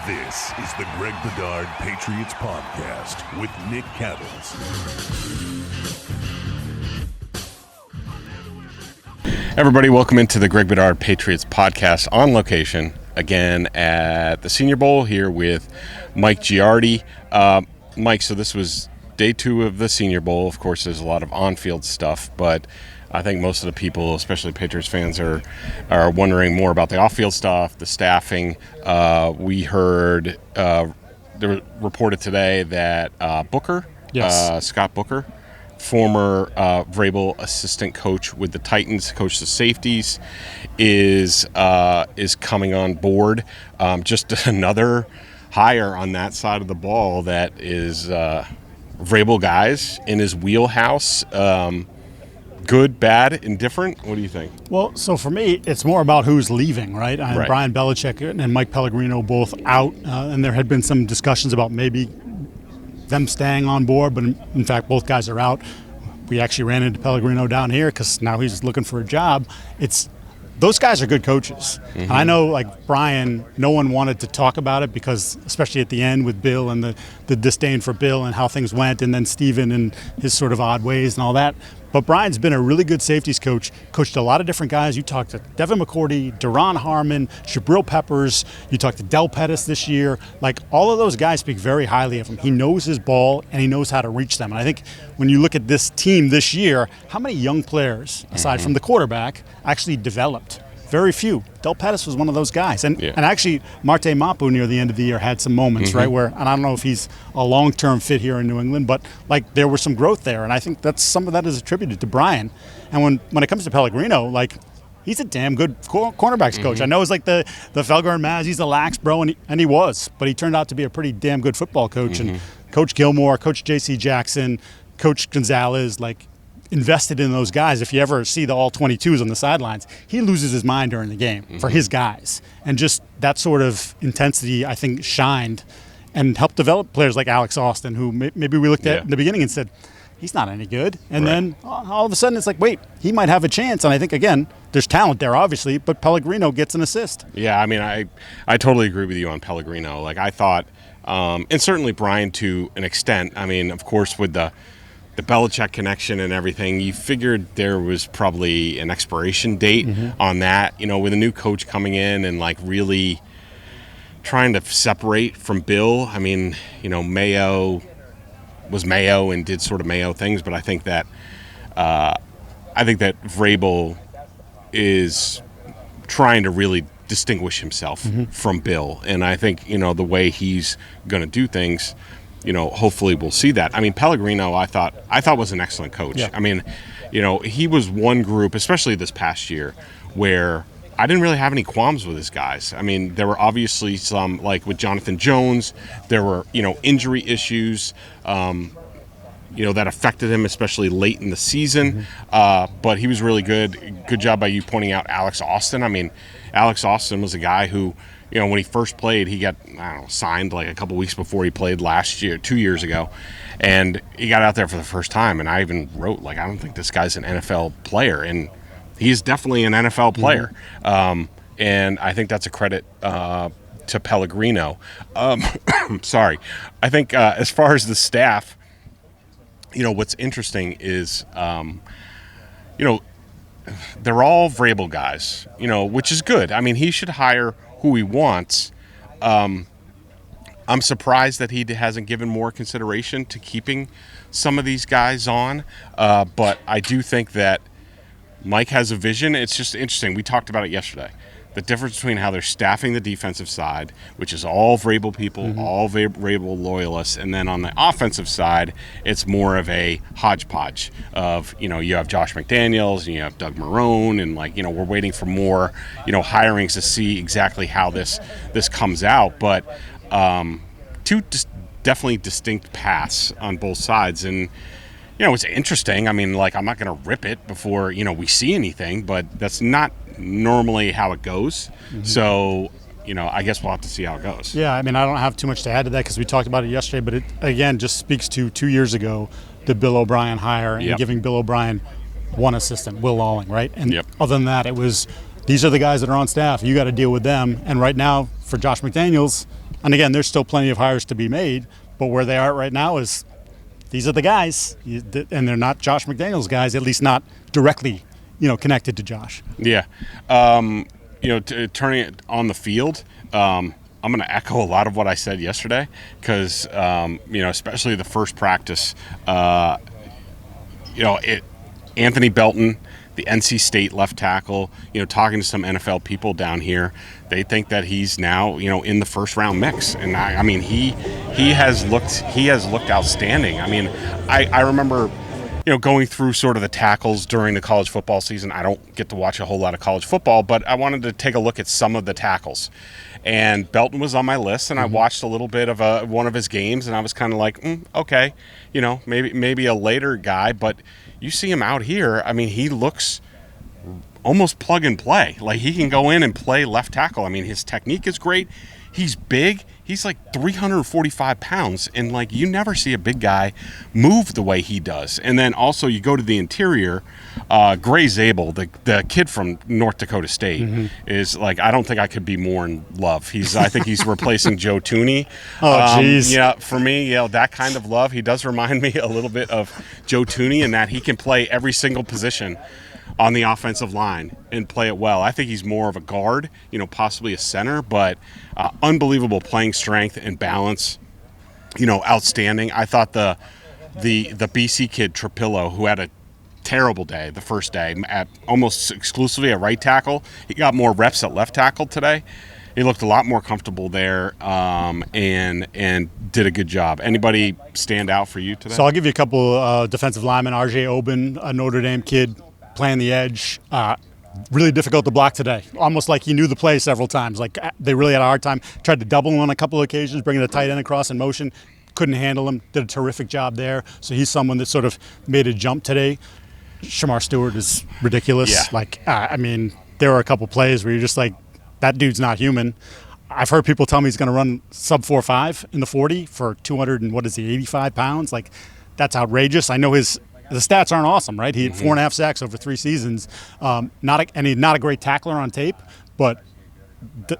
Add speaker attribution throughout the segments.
Speaker 1: This is the Greg Bedard Patriots Podcast with Nick Cattles.
Speaker 2: Everybody, welcome into the Greg Bedard Patriots Podcast on location again at the Senior Bowl here with Mike Giardi. Mike, so this was day 2 of the Senior Bowl. Of course, there's a lot of on-field stuff, but I think most of the people, especially Patriots fans, are wondering more about the off-field stuff, the staffing. We heard, reported today that Booker, Scott Booker, former Vrabel assistant coach with the Titans, coach the safeties, is coming on board. Just another hire on that side of the ball that is Vrabel guys in his wheelhouse. Good, bad, indifferent? What do you think?
Speaker 3: Well, so for me, it's more about who's leaving, right?
Speaker 2: Right.
Speaker 3: Brian Belichick and Mike Pellegrino both out, and there had been some discussions about maybe them staying on board, but in fact, both guys are out. We actually ran into Pellegrino down here because now he's looking for a job. Those guys are good coaches. Mm-hmm. And I know, like Brian, no one wanted to talk about it because, especially at the end with Bill and the disdain for Bill and how things went, and then Steven and his sort of odd ways and all that. But Brian's been a really good safeties coach, coached a lot of different guys. You talked to Devin McCourty, Duron Harmon, Jabril Peppers. You talked to Del Pettis this year. Like, all of those guys speak very highly of him. He knows his ball, and he knows how to reach them. And I think when you look at this team this year, how many young players, aside from the quarterback, actually developed? Very few. Del Pettis was one of those guys. And actually, Marte Mapu near the end of the year had some moments, right, where, and I don't know if he's a long-term fit here in New England, but, like, there was some growth there. And I think some of that is attributed to Brian. And when it comes to Pellegrino, like, he's a damn good cornerbacks coach. I know it's like the Felger and Maz, he's a lax bro, and he was. But he turned out to be a pretty damn good football coach. And Coach Gilmore, Coach J.C. Jackson, Coach Gonzalez, like, invested in those guys. If you ever see the all-22s on the sidelines, he loses his mind during the game for his guys. And just that sort of intensity, I think, shined and helped develop players like Alex Austin, who maybe we looked at in the beginning and said, he's not any good. And then all of a sudden it's like, wait, he might have a chance. And I think, again, there's talent there, obviously, but Pellegrino gets an assist. Yeah,
Speaker 2: I mean, I totally agree with you on Pellegrino. Like, I thought, and certainly Brian to an extent, I mean, of course, with the Belichick connection and everything, you figured there was probably an expiration date on that, you know, with a new coach coming in and, like, really trying to separate from Bill. I mean, you know, Mayo was Mayo and did sort of Mayo things, but I think that Vrabel is trying to really distinguish himself from Bill. And I think, you know, the way he's going to do things, you know, hopefully we'll see that. I mean, Pellegrino, I thought was an excellent coach. Yeah. I mean, you know, he was one group, especially this past year, where I didn't really have any qualms with his guys. I mean, there were obviously some, like with Jonathan Jones, there were, you know, injury issues, you know, that affected him, especially late in the season. But he was really good. Good job by you pointing out Alex Austin. I mean, Alex Austin was a guy who, you know, when he first played, he got, signed like a couple weeks before he played last year, 2 years ago. And he got out there for the first time. And I even wrote, like, I don't think this guy's an NFL player. And he's definitely an NFL player. And I think that's a credit to Pellegrino. Sorry. I think as far as the staff, you know, what's interesting is, you know, they're all Vrabel guys, you know, which is good. I mean, he should hire who he wants. I'm surprised that he hasn't given more consideration to keeping some of these guys on. But I do think that Mike has a vision. It's just interesting. We talked about it yesterday. The difference between how they're staffing the defensive side, which is all Vrabel people, all Vrabel loyalists, and then on the offensive side, it's more of a hodgepodge of, you know, you have Josh McDaniels and you have Doug Marrone, and, like, you know, we're waiting for more, you know, hirings to see exactly how this comes out. But two definitely distinct paths on both sides. And, you know, it's interesting. I mean, like, I'm not going to rip it before, you know, we see anything, but that's not normally how it goes. So, you know, I guess we'll have to see how it goes.
Speaker 3: Yeah, I mean, I don't have too much to add to that because we talked about it yesterday, but it, again, just speaks to 2 years ago, the Bill O'Brien hire and giving Bill O'Brien one assistant, Will Lawling, right? And other than that, it was, these are the guys that are on staff. You got to deal with them. And right now, for Josh McDaniels. And again, there's still plenty of hires to be made, but where they are right now is these are the guys, and they're not Josh McDaniels guys, at least not directly, connected to Josh.
Speaker 2: Yeah. Turning it on the field, I'm going to echo a lot of what I said yesterday because, especially the first practice, Anthony Belton, the NC State left tackle, talking to some NFL people down here, they think that he's now, in the first round mix. And I mean, he has looked outstanding. I mean, I remember, going through sort of the tackles during the college football season. I don't get to watch a whole lot of college football, but I wanted to take a look at some of the tackles. And Belton was on my list, and I watched a little bit of one of his games, and I was kind of like, okay, maybe a later guy, but you see him out here, I mean, he looks almost plug and play. Like, he can go in and play left tackle. I mean, his technique is great. He's big. He's like 345 pounds, and like you never see a big guy move the way he does. And then also you go to the interior, Gray Zabel, the kid from North Dakota State, is like, I don't think I could be more in love. I think he's replacing Joe Tooney.
Speaker 3: Oh, jeez.
Speaker 2: Yeah, for me, that kind of love. He does remind me a little bit of Joe Tooney in that he can play every single position on the offensive line and play it well. I think he's more of a guard, possibly a center, but unbelievable playing strength and balance, outstanding. I thought the BC kid Trapillo, who had a terrible day the first day, at almost exclusively at right tackle, he got more reps at left tackle today. He looked a lot more comfortable there, and did a good job. Anybody stand out for you today?
Speaker 3: So I'll give you a couple defensive linemen. R.J. Oben, a Notre Dame kid, playing the edge. Really difficult to block today. Almost like he knew the play several times. Like, they really had a hard time. Tried to double him on a couple of occasions, bringing the tight end across in motion. Couldn't handle him. Did a terrific job there. So he's someone that sort of made a jump today. Shamar Stewart is ridiculous.
Speaker 2: Yeah.
Speaker 3: There are a couple plays where you're just like, that dude's not human. I've heard people tell me he's going to run sub 4.5 in the 40 for 85 pounds. Like, that's outrageous. I know the stats aren't awesome, right? He had 4.5 sacks over 3 seasons. He's not a great tackler on tape, but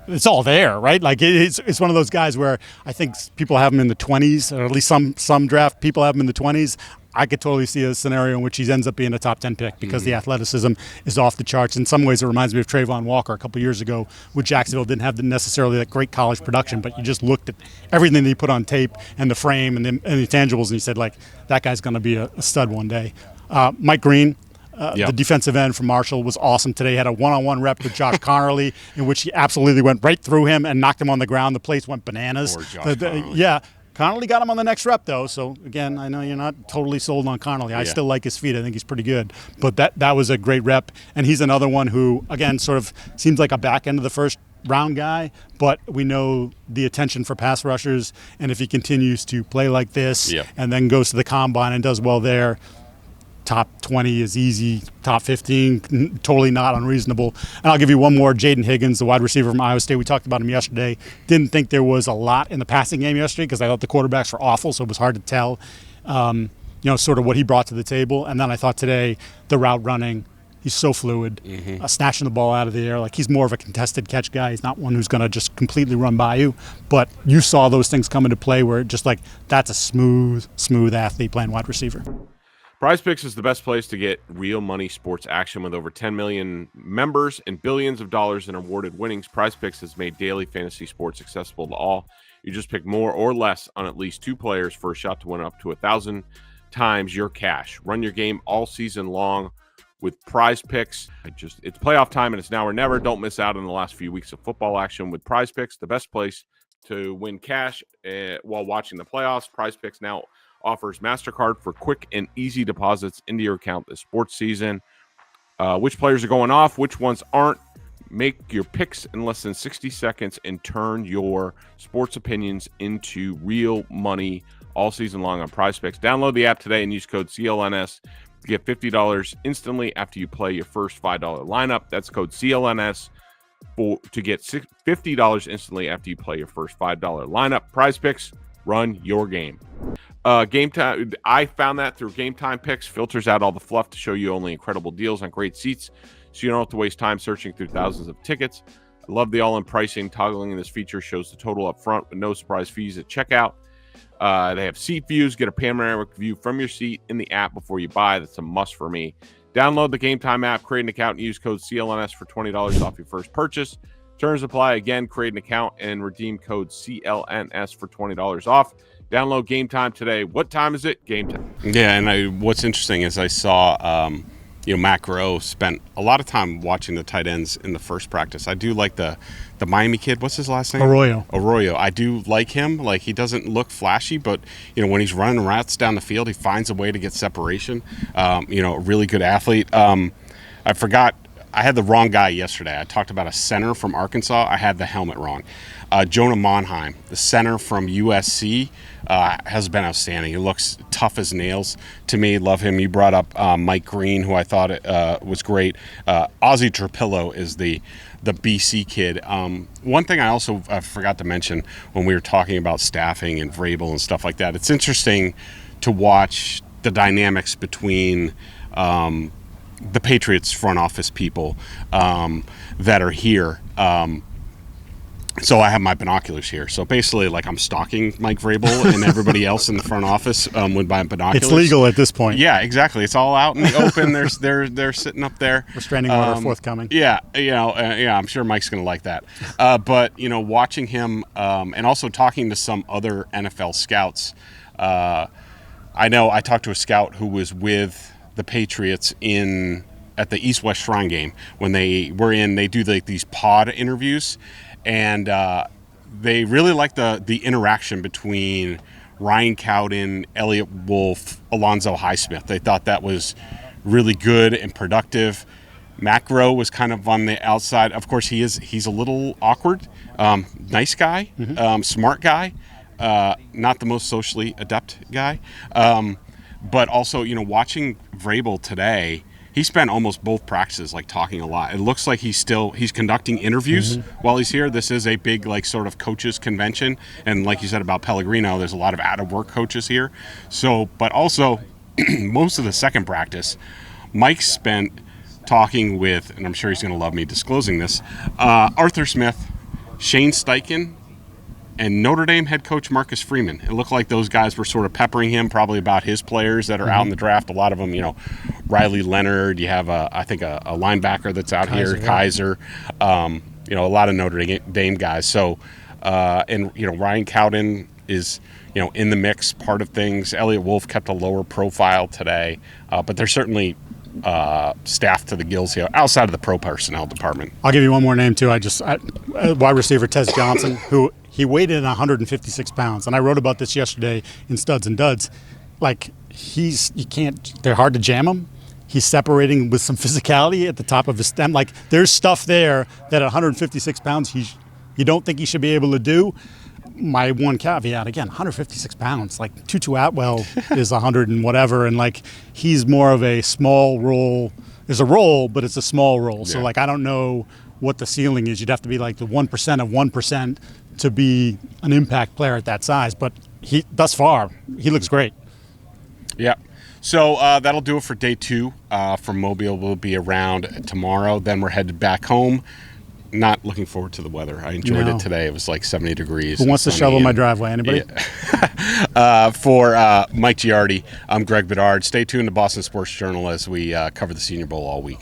Speaker 3: it's all there, right? Like, it's one of those guys where I think people have him in the 20s, or at least some draft people have him in the 20s. I could totally see a scenario in which he ends up being a top 10 pick because the athleticism is off the charts. In some ways, it reminds me of Trayvon Walker a couple years ago, with Jacksonville. Didn't have necessarily that great college production, but you just looked at everything that he put on tape and the frame and the intangibles, and you said, like, that guy's going to be a stud one day. Mike Green, the defensive end from Marshall, was awesome today. He had a one-on-one rep with Josh Connerly in which he absolutely went right through him and knocked him on the ground. The place went bananas.
Speaker 2: Poor Josh Connerly.
Speaker 3: Yeah. Connolly got him on the next rep, though. So, again, I know you're not totally sold on Connolly. I still like his feet. I think he's pretty good. But that was a great rep. And he's another one who, again, sort of seems like a back end of the first round guy. But we know the attention for pass rushers. And if he continues to play like this and then goes to the combine and does well there, top 20 is easy, top 15, totally not unreasonable. And I'll give you one more, Jaden Higgins, the wide receiver from Iowa State. We talked about him yesterday. Didn't think there was a lot in the passing game yesterday because I thought the quarterbacks were awful, so it was hard to tell, sort of what he brought to the table. And then I thought today, the route running, he's so fluid, snatching the ball out of the air. Like, he's more of a contested catch guy. He's not one who's going to just completely run by you. But you saw those things come into play where just like, that's a smooth athlete playing wide receiver.
Speaker 2: PrizePicks is the best place to get real money sports action. With over 10 million members and billions of dollars in awarded winnings, PrizePicks has made daily fantasy sports accessible to all. You just pick more or less on at least 2 players for a shot to win up to 1,000 times your cash. Run your game all season long with PrizePicks. It's playoff time, and it's now or never. Don't miss out on the last few weeks of football action with PrizePicks, the best place to win cash while watching the playoffs. PrizePicks now offers MasterCard for quick and easy deposits into your account this sports season. Which players are going off, which ones aren't. Make your picks in less than 60 seconds and turn your sports opinions into real money all season long on PrizePicks. Download the app today and use code CLNS to get $50 instantly after you play your first $5 lineup. That's code CLNS to get $50 instantly after you play your first $5 lineup. PrizePicks, run your game. Game time. I found that through Game Time Picks. Filters out all the fluff to show you only incredible deals on great seats, so you don't have to waste time searching through thousands of tickets. Love the all-in pricing. Toggling in this feature shows the total up front with no surprise fees at checkout. They have seat views. Get a panoramic view from your seat in the app before you buy. That's a must for me. Download the Game Time app, create an account, and use code CLNS for $20 off your first purchase. Terms apply. Again, create an account and redeem code CLNS for $20 off. Download Game Time today. What time is it? Game Time. Yeah, and what's interesting is I saw Matt Groh spent a lot of time watching the tight ends in the first practice. I do like the Miami kid. What's his last name? Arroyo. I do like him. Like, he doesn't look flashy, but when he's running routes down the field, he finds a way to get separation. A really good athlete. I forgot. I had the wrong guy yesterday. I talked about a center from Arkansas. I had the helmet wrong. Jonah Monheim, the center from USC, has been outstanding. He looks tough as nails to me. Love him. You brought up Mike Green, who I thought was great. Ozzie Trapillo is the BC kid. One thing I also forgot to mention when we were talking about staffing and Vrabel and stuff like that, it's interesting to watch the dynamics between the Patriots front office people that are here. So I have my binoculars here. So basically, like, I'm stalking Mike Vrabel and everybody else in the front office with my binoculars.
Speaker 3: It's legal at this point.
Speaker 2: Yeah, exactly. It's all out in the open. They're sitting up there.
Speaker 3: Restraining order forthcoming.
Speaker 2: Yeah, I'm sure Mike's going to like that. But watching him and also talking to some other NFL scouts. I know I talked to a scout who was with the Patriots at the East-West Shrine game when they were in. They do these pod interviews. And they really like the interaction between Ryan Cowden, Elliott Wolf, Alonzo Highsmith. They thought that was really good and productive. Macro was kind of on the outside. Of course, he's a little awkward. Nice guy, smart guy, not the most socially adept guy. But also, watching Vrabel today, he spent almost both practices talking a lot. It looks like he's conducting interviews while he's here. This is a big sort of coaches convention, and like you said about Pellegrino, there's a lot of out of work coaches here. So, but also most of the second practice, Mike spent talking with, and I'm sure he's going to love me disclosing this, Arthur Smith, Shane Steichen, and Notre Dame head coach Marcus Freeman. It looked like those guys were sort of peppering him probably about his players that are out in the draft. A lot of them, Riley Leonard. You have, I think, a linebacker that's out here, Kaiser. A lot of Notre Dame guys. So, Ryan Cowden is, in the mix, part of things. Elliott Wolf kept a lower profile today. But they're certainly staffed to the gills here outside of the pro personnel department.
Speaker 3: I'll give you one more name, too. Wide receiver Tez Johnson, who – he weighed in 156 pounds, and I wrote about this yesterday in Studs and Duds. They're hard to jam him. He's separating with some physicality at the top of his stem. There's stuff there that at 156 pounds you don't think he should be able to do. My one caveat, again, 156 pounds. Tutu Atwell is 100 and whatever, and he's more of a small role. There's a role, but it's a small role. Yeah. So I don't know what the ceiling is. You'd have to be the 1% of 1% to be an impact player at that size. But thus far, he looks great.
Speaker 2: Yeah. So that'll do it for day 2 from Mobile. We'll be around tomorrow. Then we're headed back home. Not looking forward to the weather. I enjoyed it today. It was 70 degrees.
Speaker 3: Who wants to shovel my driveway? Anybody?
Speaker 2: Yeah. For Mike Giardi, I'm Greg Bedard. Stay tuned to Boston Sports Journal as we cover the Senior Bowl all week.